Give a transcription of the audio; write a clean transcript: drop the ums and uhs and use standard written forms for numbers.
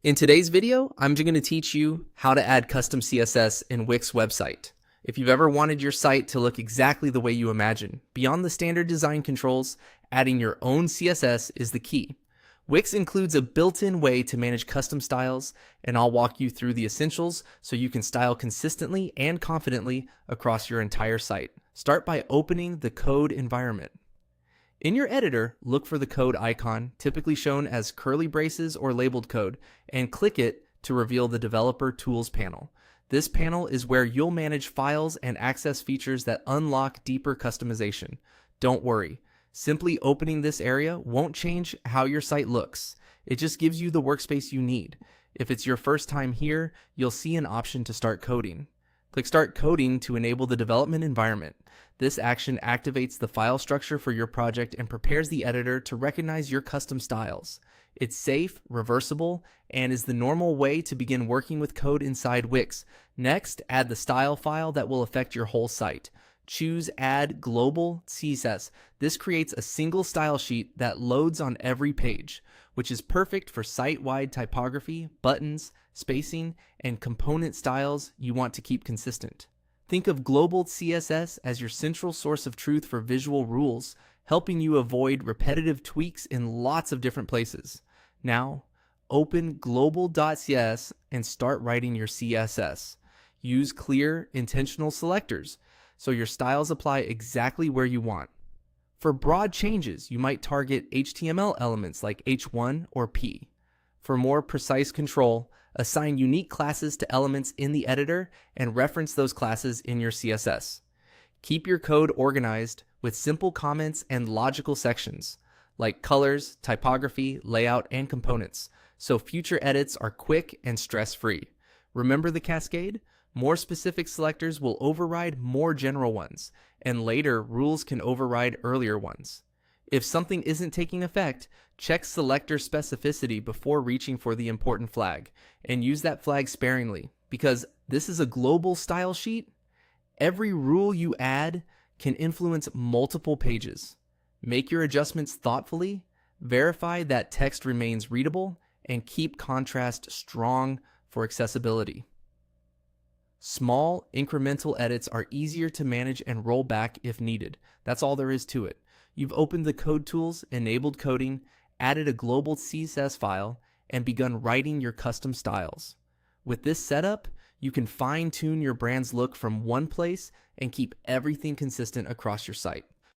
In today's video, I'm going to teach you how to add custom CSS in Wix website. If you've ever wanted your site to look exactly the way you imagine, beyond the standard design controls, adding your own CSS is the key. Wix includes a built-in way to manage custom styles, and I'll walk you through the essentials so you can style consistently and confidently across your entire site. Start by opening the code environment. In your editor, look for the code icon, typically shown as curly braces or labeled code, and click it to reveal the Developer Tools panel. This panel is where you'll manage files and access features that unlock deeper customization. Don't worry, simply opening this area won't change how your site looks. It just gives you the workspace you need. If it's your first time here, you'll see an option to start coding. Click Start Coding to enable the development environment. This action activates the file structure for your project and prepares the editor to recognize your custom styles. It's safe, reversible, and is the normal way to begin working with code inside Wix. Next, add the style file that will affect your whole site. Choose Add Global CSS. This creates a single style sheet that loads on every page, which is perfect for site-wide typography, buttons, spacing, and component styles you want to keep consistent. Think of Global CSS as your central source of truth for visual rules, helping you avoid repetitive tweaks in lots of different places. Now, open global.cs and start writing your CSS. Use clear, intentional selectors, so your styles apply exactly where you want. For broad changes, you might target HTML elements like H1 or P. For more precise control, assign unique classes to elements in the editor and reference those classes in your CSS. Keep your code organized with simple comments and logical sections, like colors, typography, layout, and components, so future edits are quick and stress-free. Remember the cascade? More specific selectors will override more general ones, and later rules can override earlier ones. If something isn't taking effect, check selector specificity before reaching for the important flag, and use that flag sparingly, because this is a global style sheet. Every rule you add can influence multiple pages. Make your adjustments thoughtfully, verify that text remains readable, and keep contrast strong for accessibility. Small, incremental edits are easier to manage and roll back if needed. That's all there is to it. You've opened the code tools, enabled coding, added a global CSS file, and begun writing your custom styles. With this setup, you can fine-tune your brand's look from one place and keep everything consistent across your site.